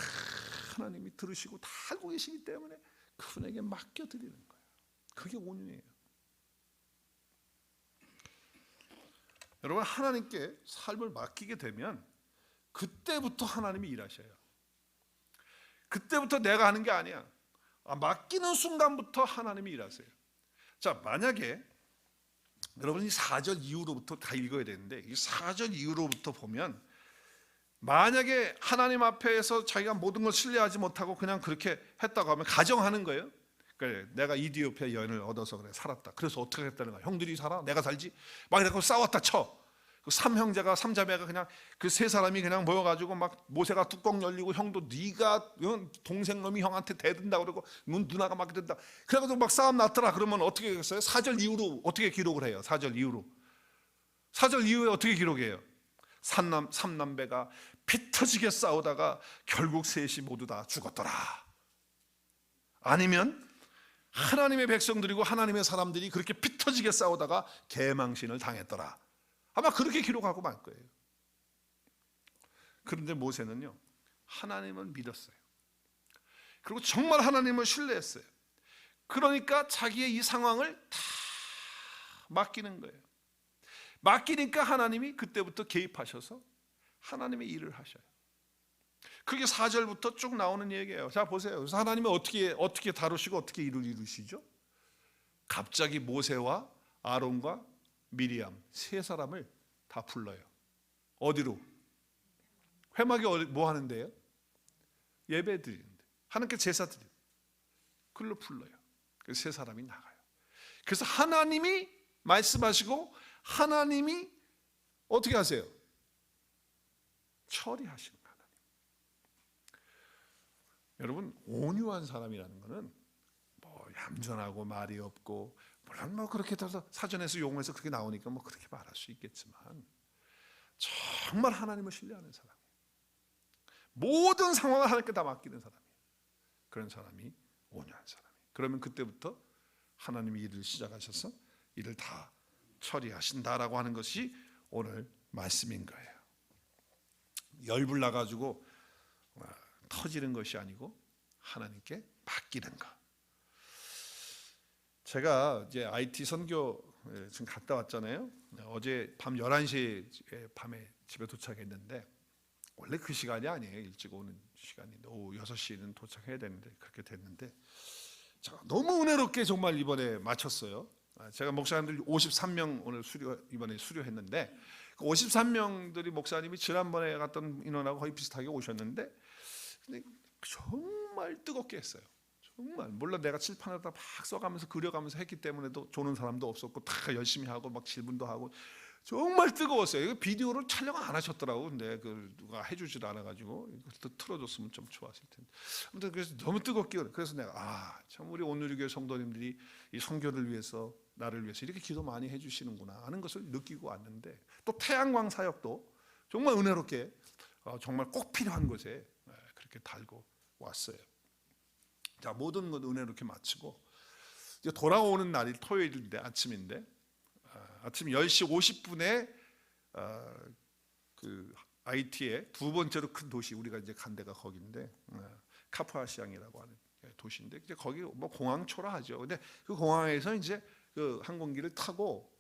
하나님이 들으시고 다 알고 계시기 때문에 그분에게 맡겨드리는 거예요. 그게 온유예요. 여러분, 하나님께 삶을 맡기게 되면 그때부터 하나님이 일하셔요. 그때부터 내가 하는 게 아니야. 맡기는 순간부터 하나님이 일하세요. 자, 만약에 여러분이 4절 이후로부터 다 읽어야 되는데, 이 4절 이후로부터 보면 만약에 하나님 앞에서 자기가 모든 걸 신뢰하지 못하고 그냥 그렇게 했다고 하면 가정하는 거예요. 그래, 내가 이디오피아 여인을 얻어서 그래 살았다. 그래서 어떻게 했다는 거야? 형들이 살아? 내가 살지? 막 이러고 싸웠다 쳐. 그 삼형제가, 삼자매가 그냥 그 세 사람이 그냥 모여가지고 막 모세가 뚜껑 열리고, 형도 네가 동생 놈이 형한테 대든다 그러고 누나가 막 된다. 그래가지고 막 싸움 났더라. 그러면 어떻게 했어요? 4절 이후로 어떻게 기록을 해요? 4절 이후로. 4절 이후에 어떻게 기록해요? 삼남배가 피 터지게 싸우다가 결국 셋이 모두 다 죽었더라. 아니면 하나님의 백성들이고 하나님의 사람들이 그렇게 피 터지게 싸우다가 개망신을 당했더라. 아마 그렇게 기록하고 말 거예요. 그런데 모세는요, 하나님을 믿었어요. 그리고 정말 하나님을 신뢰했어요. 그러니까 자기의 이 상황을 다 맡기는 거예요. 맡기니까 하나님이 그때부터 개입하셔서 하나님의 일을 하셔요. 그게 4절부터 쭉 나오는 얘기예요. 자, 보세요. 그래서 하나님은 어떻게 다루시고 어떻게 일을 이루시죠? 갑자기 모세와 아론과 미리암 세 사람을 다 불러요. 어디로? 회막에 뭐 하는데요? 예배 드리는데, 하나님께 제사 드리는, 그걸로 불러요. 그래서 세 사람이 나가요. 그래서 하나님이 말씀하시고 하나님이 어떻게 하세요? 처리하시는 하나님. 여러분, 온유한 사람이라는 것은 뭐 얌전하고 말이 없고, 물론 뭐 그렇게 해서 사전에서 용어에서 그렇게 나오니까 뭐 그렇게 말할 수 있겠지만, 정말 하나님을 신뢰하는 사람, 모든 상황을 하나님께 다 맡기는 사람이에요. 그런 사람이 온유한 사람이에요. 그러면 그때부터 하나님이 일을 시작하셔서 일을 다 처리하신다라고 하는 것이 오늘 말씀인 거예요. 열불 나가지고 터지는 것이 아니고 하나님께 맡기는 것. 제가 이제 IT 선교 지금 갔다 왔잖아요. 어제 밤 11시에 밤에 집에 도착했는데 원래 그 시간이 아니에요. 일찍 오는 시간인데 오후 6시에는 도착해야 되는데 그렇게 됐는데 제가 너무 은혜롭게 정말 이번에 마쳤어요. 제가 목사님들 53명 오늘 이번에 수료했는데 그 53명들이 목사님이 지난번에 갔던 인원하고 거의 비슷하게 오셨는데 근데 정말 뜨겁게 했어요. 정말 물론 내가 칠판에다 막 써가면서 그려가면서 했기 때문에도 조는 사람도 없었고 다 열심히 하고 막 질문도 하고 정말 뜨거웠어요. 이거 비디오를 촬영 안 하셨더라고. 근데 그 누가 해주질 않아가지고 이것도 틀어줬으면 좀 좋았을 텐데. 아무튼 그래서 너무 뜨겁게 그래서 내가 참 우리 온누리교회 성도님들이 이 선교를 위해서 나를 위해서 이렇게 기도 많이 해주시는구나 하는 것을 느끼고 왔는데 또 태양광 사역도 정말 은혜롭게 정말 꼭 필요한 곳에 그렇게 달고 왔어요. 자, 모든 것 은혜롭게 마치고 이제 돌아오는 날이 토요일인데 아침인데 아침 10시 50분에 그 IT의 두 번째로 큰 도시 우리가 이제 간 데가 거기인데 카프아시앙이라고 하는 도시인데 이제 거기 뭐 공항초라 하죠. 근데 그 공항에서 이제 그 항공기를 타고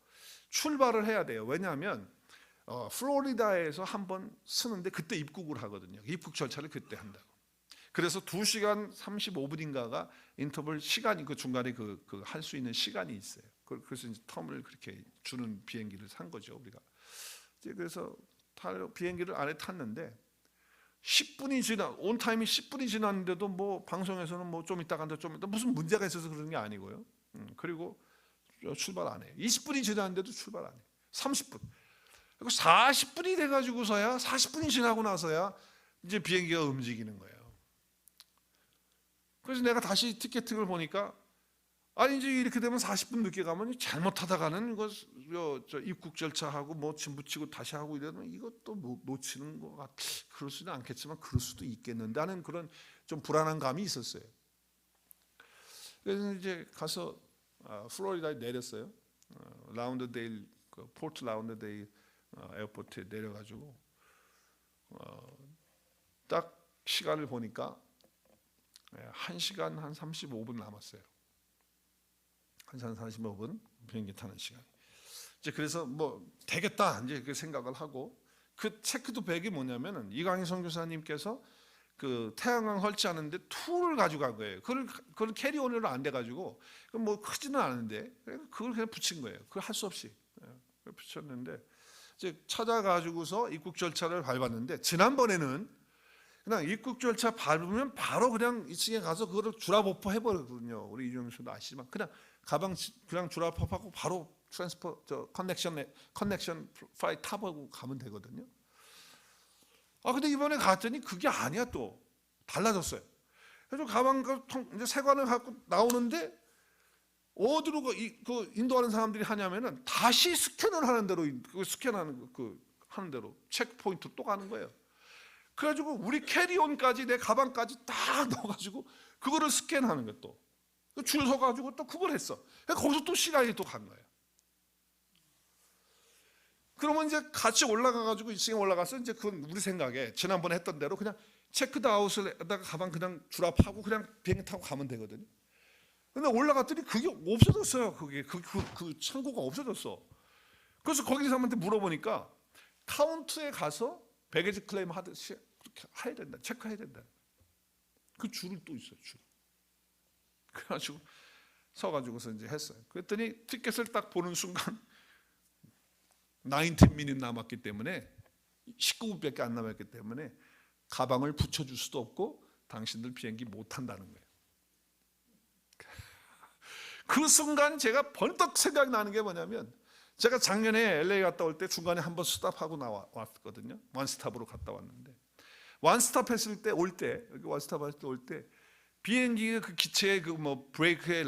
출발을 해야 돼요. 왜냐하면 플로리다에서 한번 쓰는데 그때 입국을 하거든요. 입국 절차를 그때 한다고. 그래서 2시간 35분인가가 인터벌 시간이 그 중간에 그 할 수 있는 시간이 있어요. 그래서 이제 텀을 그렇게 주는 비행기를 산 거죠, 우리가. 이제 그래서 비행기를 안에 탔는데 10분이 온 타임이 10분이 지났는데도 뭐 방송에서는 뭐 좀 이따 간다 좀 이따 무슨 문제가 있어서 그런 게 아니고요. 그리고 출발 안 해요. 20분이 지났는데도 출발 안 해요. 30분. 그리고 40분이 돼 가지고서야 40분이 지나고 나서야 이제 비행기가 움직이는 거예요. 그래서 내가 다시 티켓팅을 보니까 아니 이제 이렇게 되면 40분 늦게 가면 잘못하다가는 이거 저 입국 절차하고 뭐 짐 붙이고 다시 하고 이러면 이것도 놓치는 거 같. 그럴 수는 않겠지만 그럴 수도 있겠는데 하는 그런 좀 불안한 감이 있었어요. 그래서 이제 가서 플로리다에 내렸어요. 라운드데일 포트 라운드데일 에어포트에 내려가지고 딱 시간을 보니까 1시간 한 35분 남았어요. 1시간 45분 비행기 타는 시간. 이제 그래서 뭐 되겠다 이제 그 생각을 하고 그 체크도 백이 뭐냐면은 이광희 선교사님께서 그 태양광 설치하는데 툴을 가지고 간 거예요. 그걸 캐리온으로 안 돼 가지고 뭐 크지는 않은데 그걸 그냥 붙인 거예요. 그걸 할 수 없이 붙였는데 이제 찾아가지고서 입국 절차를 밟았는데 지난번에는 그냥 입국 절차 밟으면 바로 그냥 2층에 가서 그거를 주랍오퍼 해버리거든요. 우리 이종현 씨도 아시지만 그냥 가방 그냥 주랍오퍼하고 바로 트랜스퍼 커넥션 플라이 타고 가면 되거든요. 근데 이번에 갔더니 그게 아니야. 또 달라졌어요. 그래서 가방 이제 세관을 갖고 나오는데 어디로 그 인도하는 사람들이 하냐면은 다시 스캔을 하는 대로 스캔하는 하는 대로 체크 포인트 또 가는 거예요. 그래가지고 우리 캐리온까지 내 가방까지 딱 넣어가지고 그거를 스캔하는 거야. 또 줄 서가지고 또 그걸 했어. 거기서 또 시간이 또 간 거예요. 그러면 이제 같이 올라가가지고 2층에 올라가서 이제 그건 우리 생각에 지난번에 했던 대로 그냥 체크아웃을 하다가 가방 그냥 주랍하고 그냥 비행기 타고 가면 되거든요. 근데 올라갔더니 그게 없어졌어요. 그게 그 창고가 없어졌어. 그래서 거기 사람한테 물어보니까 카운트에 가서 배게지 클레임 하듯이 그렇게 해야 된다. 체크해야 된다. 그 줄을 또 있어요. 줄. 그래가지고 서가지고서 이제 했어요. 그랬더니 티켓을 딱 보는 순간 19미닛 남았기 때문에 19분밖에 안 남았기 때문에 가방을 붙여줄 수도 없고 당신들 비행기 못 탄다는 거예요. 그 순간 제가 벌떡 생각이 나는 게 뭐냐면 제가 작년에 LA 갔다 올 때 중간에 한번 스탑하고 왔거든요. 원스탑으로 갔다 왔는데 원스탑 했을 때 여기 원스탑 했을 때 올 때 비행기 그 기체에 그 뭐 브레이크에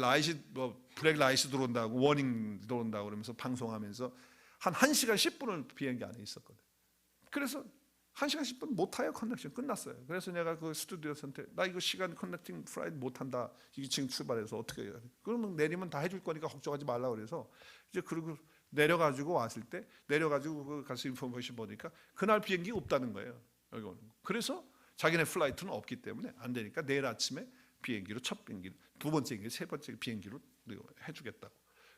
브레이크 라이트 들어온다고 워닝 들어온다고 그러면서 방송하면서 한 1시간 10분을 비행기 안에 있었거든요. 그래서 1시간 10분 못 타요. 커넥션 끝났어요. 그래서 내가 그 스튜디오한테 나 이거 시간 커넥팅 플라이트 못 한다. 이게 지금 출발해서 어떻게 해야 돼? 그러면 내리면 다 해줄 거니까 걱정하지 말라 그래서 이제 그리고 내려가지고 왔을 때 내려가지고 가서 인포메이션 보니까 그날 비행기 없다는 거예요. 여기 오는 거. 그래서 자기네 플라이트는 없기 때문에 안 되니까 내일 아침에 비행기로 첫 비행기, 두 번째 비행기, 세 번째 비행기로 우리 해주겠다고.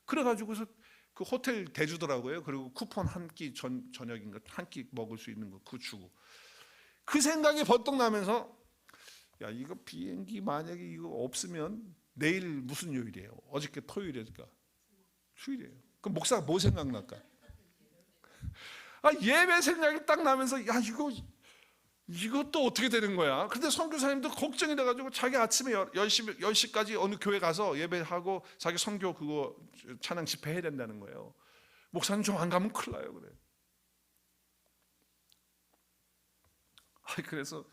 그래가지고서 그 호텔 대주더라고요. 그리고 쿠폰 한 끼 저녁인가 한 끼 먹을 수 있는 거 그거 주고. 그 생각이 번뜩 나면서 야 이거 비행기 만약에 이거 없으면 내일 무슨 요일이에요? 어저께 토요일이니까 주일이에요. 그럼 목사가 뭐 생각날까? 예배 생각이 딱 나면서 야 이것도 어떻게 되는 거야? 근데 선교사님도 걱정이 돼가지고 자기 아침에 10시까지 어느 교회 가서 예배하고 자기 선교 그거 찬양 집회 해야 된다는 거예요. 목사님 좀 안 가면 큰일 나요. 그래. 그래서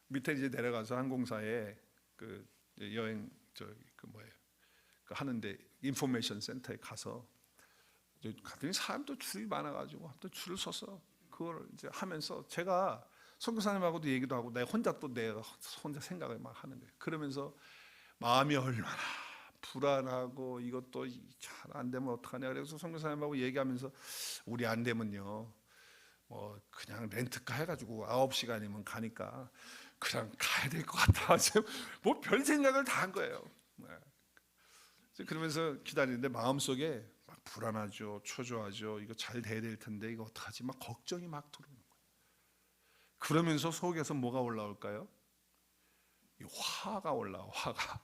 밑에 이제 내려가서 항공사에 그 여행 그 하는데 인포메이션 센터에 가서 갔더니 사람도 줄이 많아가지고 또 줄을 서서 그걸 이제 하면서 제가 선교사님하고도 얘기도 하고 내가 혼자 생각을 막 하는 거예요. 그러면서 마음이 얼마나 불안하고 이것도 잘 안 되면 어떡하냐. 그래서 선교사님하고 얘기하면서 우리 안 되면요 뭐 그냥 렌트카 해가지고 9시간이면 가니까 그냥 가야 될 것 같아. 뭐 별 생각을 다 한 거예요. 그러면서 기다리는데 마음속에 막 불안하죠, 초조하죠. 이거 잘 돼야 될 텐데 이거 어떡하지? 막 걱정이 막 들어오는 거예요. 그러면서 속에서 뭐가 올라올까요? 이 화가 올라와. 화가.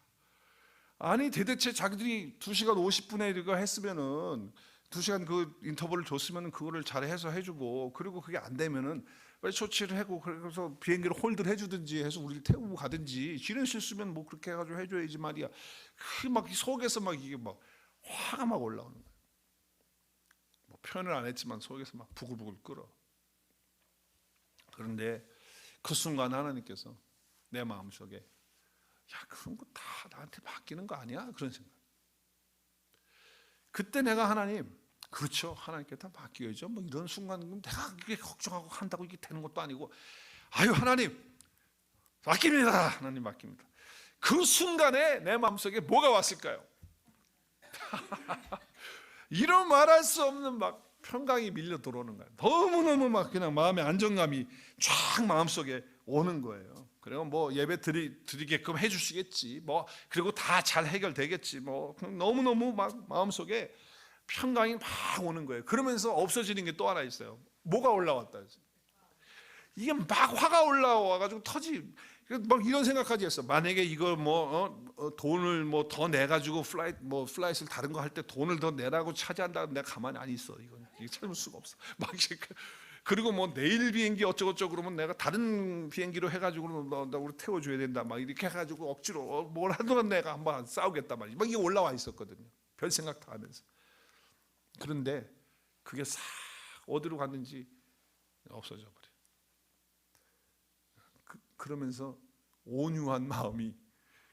아니 도대체 자기들이 2시간 50분에 이거 했으면은 2시간 그 인터벌을 줬으면 그거를 잘 해서 해주고, 그리고 그게 안 되면은 빨리 조치를 하고 그래서 비행기를 홀드를 해주든지 해서 우리를 태우고 가든지, 지른 실수면 뭐 그렇게 해가지고 해줘야지 말이야. 그 막 속에서 막 이게 막 화가 막 올라오는 거예요. 뭐 표현을 안 했지만 속에서 막 부글부글 끓어. 그런데 그 순간 하나님께서 내 마음속에 야 그런 거 다 나한테 맡기는 거 아니야? 그런 생각. 그때 내가 하나님, 그렇죠, 하나님께 다 맡겨야죠. 뭐 이런 순간 내가 이게 걱정하고 한다고 이게 되는 것도 아니고, 아유 하나님 맡깁니다. 하나님 맡깁니다. 그 순간에 내 마음속에 뭐가 왔을까요? 이런 말할 수 없는 막 평강이 밀려 들어오는 거예요. 너무너무 막 그냥 마음의 안정감이 쫙 마음속에 오는 거예요. 그리고 뭐 예배 드리게끔 해주시겠지, 뭐 그리고 다 잘 해결되겠지, 뭐 너무너무 막 마음속에 평강이 막 오는 거예요. 그러면서 없어지는 게 또 하나 있어요. 뭐가 올라왔다 해서 이게 막 화가 올라와가지고 막 이런 생각까지 했어. 만약에 이거 돈을 뭐 더 내가지고 플라이트를 다른 거 할 때 돈을 더 내라고 차지한다, 내가 가만히 안 있어. 이거 참을 수가 없어. 막 그리고 뭐 내일 비행기 어쩌고저쩌고 그러면 내가 다른 비행기로 해가지고 너 우리 태워줘야 된다, 막 이렇게 해가지고 억지로 뭘 하더라도 내가 한번 싸우겠다 말이야. 막 이게 올라와 있었거든요. 별 생각 다 하면서. 그런데 그게 싹 어디로 갔는지 없어져 버려. 그러면서 온유한 마음이,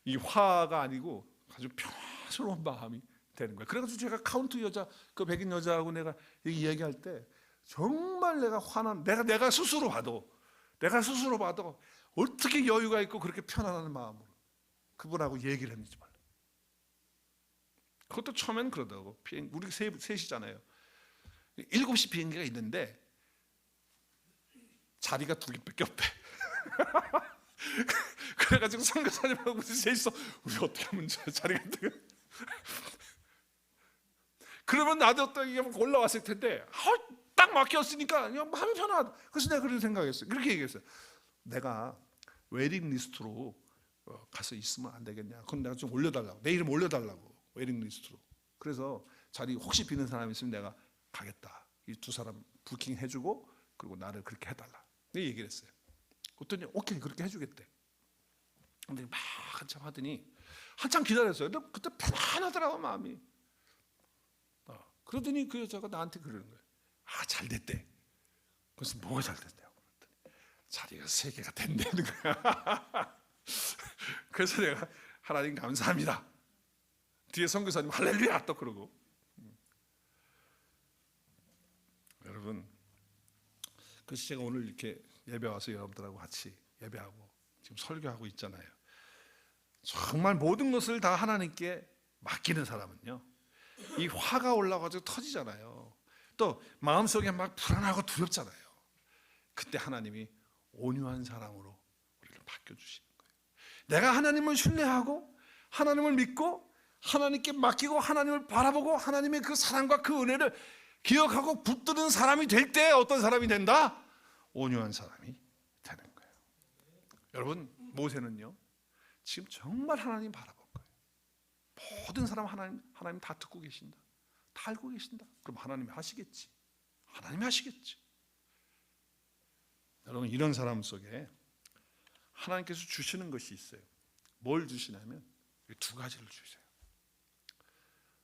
이 화가 아니고 아주 평화스러운 마음이 되는 거예요. 그래가지고 제가 카운트 여자, 그 백인 여자하고 내가 이야기할 때 정말 내가 화난, 내가 스스로 봐도 어떻게 여유가 있고 그렇게 편안한 마음으로 그분하고 얘기를 했는지 몰라. 그것도 처음엔 그러더라고. 우리 셋이잖아요. 7시 비행기가 있는데 자리가 2개밖에 없대. 그래가지고 선교사님하고 셋이서 우리 어떻게 하면 자리가 그러면 나도 또 이게 올라왔을 텐데 딱 막혔으니까 마음이 편하다. 그래서 내가 그런 생각했어요. 그렇게 얘기했어요. 내가 웨딩 리스트로 가서 있으면 안 되겠냐. 그럼 내가 좀 올려달라고, 내 이름 올려달라고, 웨딩 리스트로. 그래서 자리 혹시 비는 사람 있으면 내가 가겠다. 이 2사람 부킹 해주고 그리고 나를 그렇게 해달라. 내 얘기를 했어요. 그랬더니 오케이 그렇게 해주겠대. 근데 막 한참 하더니 한참 기다렸어요. 근데 그때 편안하더라고 마음이. 그러더니 그 여자가 나한테 그러는 거예요. 잘 됐대. 그래서 뭐가 잘 됐냐고 그랬더니 자리가 3개가 된다는 거야. 그래서 내가 하나님 감사합니다. 뒤에 선교사님 할렐루야 또 그러고. 여러분, 그래서 제가 오늘 이렇게 예배 와서 여러분들하고 같이 예배하고 지금 설교하고 있잖아요. 정말 모든 것을 다 하나님께 맡기는 사람은요, 이 화가 올라가지고 터지잖아요. 또 마음속에 막 불안하고 두렵잖아요. 그때 하나님이 온유한 사랑으로 우리를 맡겨주시는 거예요. 내가 하나님을 신뢰하고 하나님을 믿고 하나님께 맡기고 하나님을 바라보고 하나님의 그 사랑과 그 은혜를 기억하고 붙드는 사람이 될 때 어떤 사람이 된다? 온유한 사람이 되는 거예요. 여러분, 모세는요 지금 정말 하나님 바라본 거예요. 모든 사람 하나님 다 듣고 계신다, 다 알고 계신다. 그럼 하나님이 하시겠지. 하나님이 하시겠지. 여러분, 이런 사람 속에 하나님께서 주시는 것이 있어요. 뭘 주시냐면 두 가지를 주세요.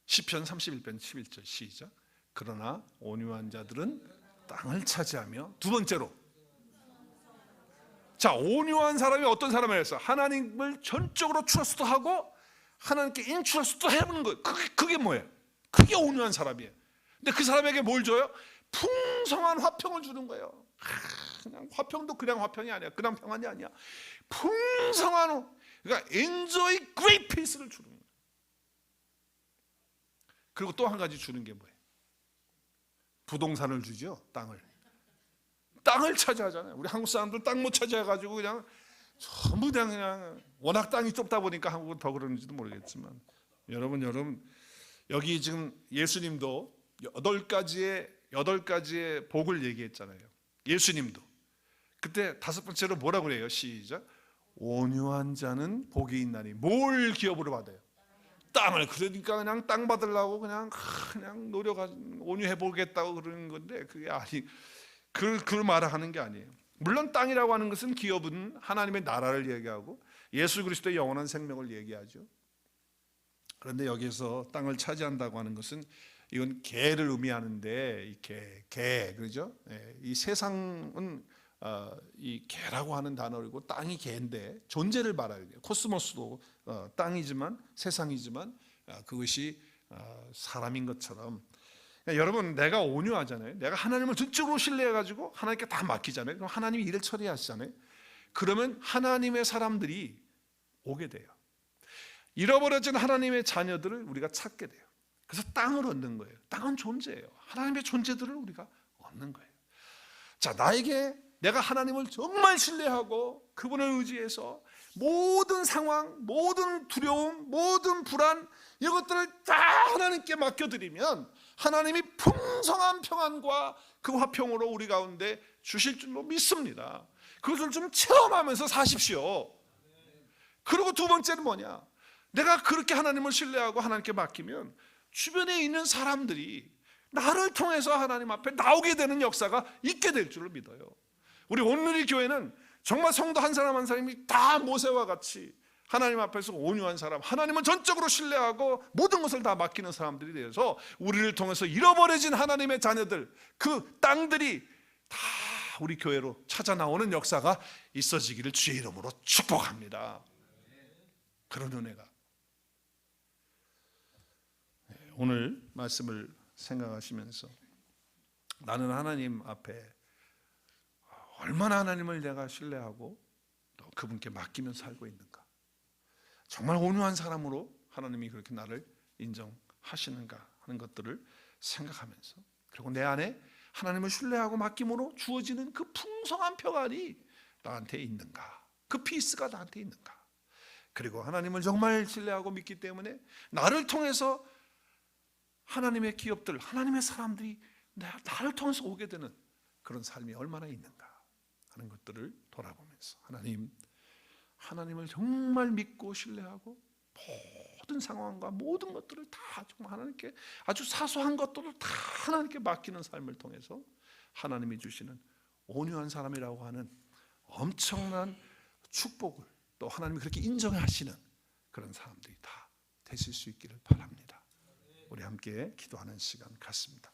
시편 31편 11절 시작. 그러나 온유한 자들은 땅을 차지하며, 두 번째로, 자, 온유한 사람이 어떤 사람이라 했어? 하나님을 전적으로 트러스트하고 하나님께 인트러스트 해보는 거예요. 그게 뭐예요? 그게 온유한 사람이에요. 근데 그 사람에게 뭘 줘요? 풍성한 화평을 주는 거예요. 그냥 화평도 그냥 화평이 아니야. 그냥 평안이 아니야. 풍성한, 그러니까 enjoy great peace를 주는 거예요. 그리고 또 한 가지 주는 게 뭐예요? 부동산을 주죠. 땅을 차지하잖아요. 우리 한국 사람들 땅 못 차지해가지고 그냥 전부 그냥 워낙 땅이 좁다 보니까 한국은 더 그런지도 모르겠지만, 여러분 여기 지금 예수님도 8가지의 복을 얘기했잖아요. 예수님도 그때 5번째로 뭐라고 그래요? 시작. 온유한 자는 복이 있나니. 뭘 기업으로 받아요? 땅을. 그러니까 그냥 땅 받으려고 그냥 노력하, 온유해 보겠다고 그러는 건데, 그게 아니, 그걸 말하는 게 아니에요. 물론 땅이라고 하는 것은, 기업은 하나님의 나라를 얘기하고 예수 그리스도의 영원한 생명을 얘기하죠. 그런데 여기서 땅을 차지한다고 하는 것은, 이건 개를 의미하는데, 이 개, 그렇죠? 이 세상은 이 개라고 하는 단어이고 땅이 개인데 존재를 말해요. 코스모스도 땅이지만, 세상이지만 그것이 사람인 것처럼, 여러분, 내가 온유하잖아요. 내가 하나님을 전적으로 신뢰해가지고 하나님께 다 맡기잖아요. 그럼 하나님이 일을 처리하시잖아요. 그러면 하나님의 사람들이 오게 돼요. 잃어버려진 하나님의 자녀들을 우리가 찾게 돼요. 그래서 땅을 얻는 거예요. 땅은 존재예요. 하나님의 존재들을 우리가 얻는 거예요. 자, 나에게 내가 하나님을 정말 신뢰하고 그분을 의지해서 모든 상황, 모든 두려움, 모든 불안, 이것들을 다 하나님께 맡겨드리면 하나님이 풍성한 평안과 그 화평으로 우리 가운데 주실 줄로 믿습니다. 그것을 좀 체험하면서 사십시오. 그리고 두 번째는 뭐냐? 내가 그렇게 하나님을 신뢰하고 하나님께 맡기면 주변에 있는 사람들이 나를 통해서 하나님 앞에 나오게 되는 역사가 있게 될 줄을 믿어요. 우리 온누리 교회는 정말 성도 한 사람 한 사람이 다 모세와 같이 하나님 앞에서 온유한 사람, 하나님을 전적으로 신뢰하고 모든 것을 다 맡기는 사람들이 되어서 우리를 통해서 잃어버려진 하나님의 자녀들, 그 땅들이 다 우리 교회로 찾아 나오는 역사가 있어지기를 주의 이름으로 축복합니다. 그런 은혜가, 오늘 말씀을 생각하시면서 나는 하나님 앞에 얼마나 하나님을 내가 신뢰하고 또 그분께 맡기면서 살고 있는가, 정말 온유한 사람으로 하나님이 그렇게 나를 인정하시는가 하는 것들을 생각하면서, 그리고 내 안에 하나님을 신뢰하고 맡김으로 주어지는 그 풍성한 평안이 나한테 있는가, 그 피스가 나한테 있는가, 그리고 하나님을 정말 신뢰하고 믿기 때문에 나를 통해서 하나님의 기업들, 하나님의 사람들이 나를 통해서 오게 되는 그런 삶이 얼마나 있는가 하는 것들을 돌아보면서, 하나님을 정말 믿고 신뢰하고 모든 상황과 모든 것들을 다 정말 하나님께, 아주 사소한 것들을 다 하나님께 맡기는 삶을 통해서 하나님이 주시는 온유한 사람이라고 하는 엄청난 축복을 또 하나님이 그렇게 인정하시는 그런 사람들이 다 되실 수 있기를 바랍니다. 우리 함께 기도하는 시간 갖습니다.